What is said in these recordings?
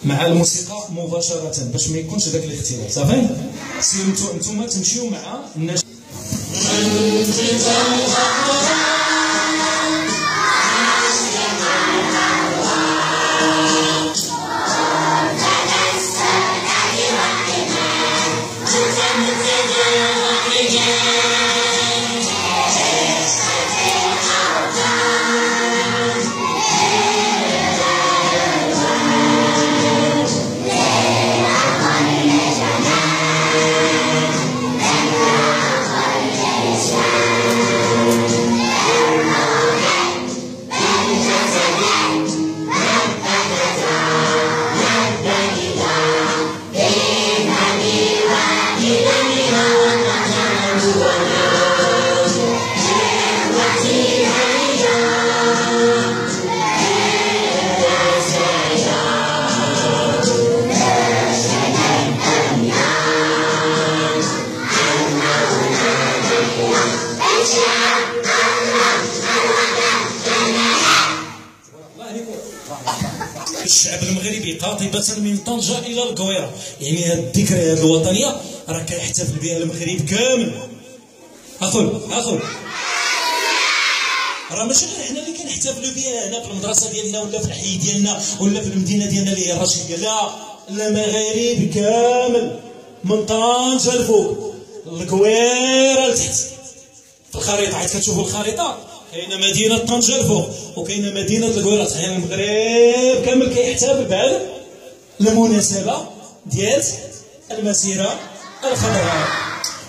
مع الموسيقى مباشرة باش ما يكونش داك الاختلاف. صافي سير نتوما تمشيو مع الناس. الشعب المغربي قاطبة من طنجة إلى القويرة، يعني هذه الذكريات الوطنية راه كيحتفل بها المغرب كامل. أخو راه ماشي غير حنا اللي كنحتفلوا بها هنا في المدرسة ديالنا ولا في الحي ديالنا ولا في المدينة ديالنا اللي هي الرشيدية، لا المغرب كامل من طنجة الفوق القويرة لتحت. في الخريطة حيت كتشوفوا الخريطة كاينه مدينه طنجة الفوق وكاينه مدينه القويرة، يعني المغرب كامل كيحتفل بهذه المناسبه ديال المسيره الخضراء،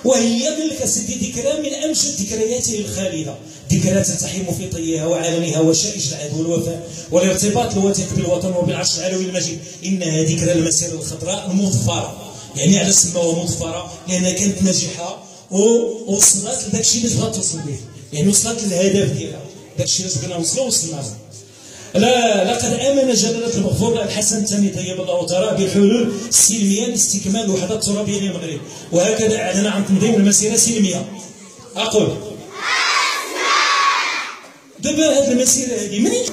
وهي قال لك اسيدي ذكرى من امجد ذكرياته الخالده، ذكرى تلتحم في طيها وعالمها وشائج العهد والوفاء والارتباط الوثيق بالوطن وبالعرش العلوي المجيد. انها ذكرى المسيره الخضراء المظفره، يعني على سماوها مظفره لانها كانت ناجحه ووصلت لذاك الشيء اللي بغات توصل به، يعني وصلت للهدف ديالها، داك الشيء اللي بغينا نوصلوا وصلنا له. لا لقد امن جلاله المغفور الحسن الثاني طيب الله ثراه بالحلول السلميه لاستكمال الوحده الترابيه للمغرب، وهكذا اعلن عن تنظيم المسيره السلميه. اقول دابا هذه المسيره هذه منين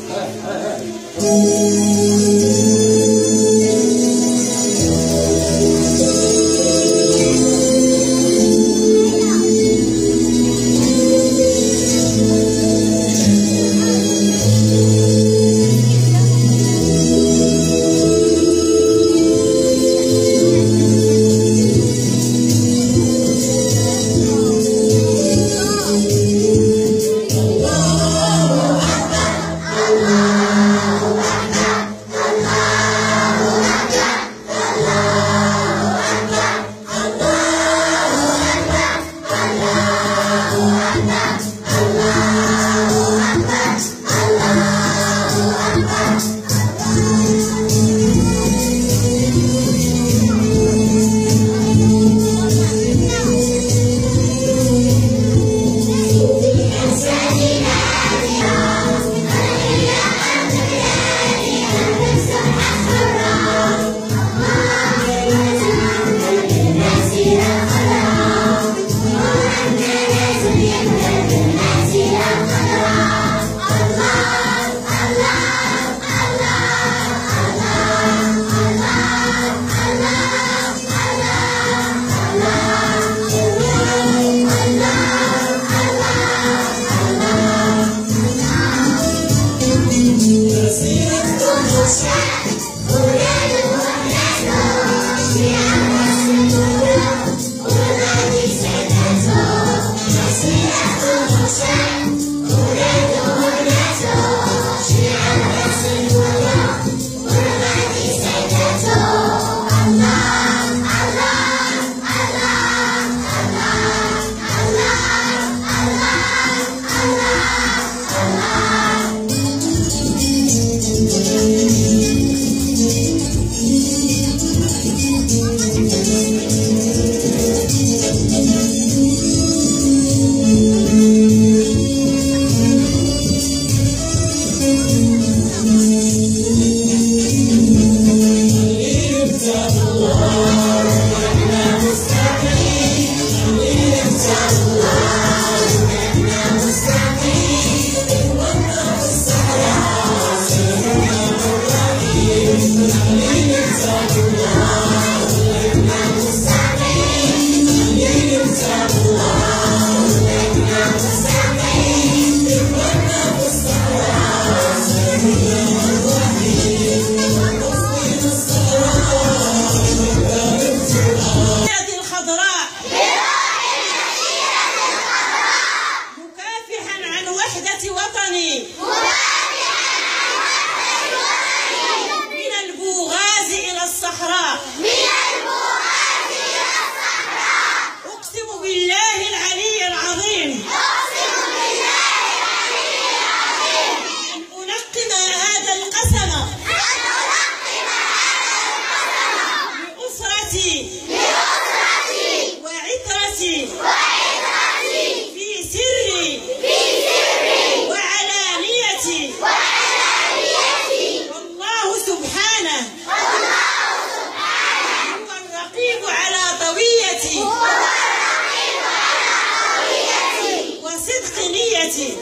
وصدق نيتي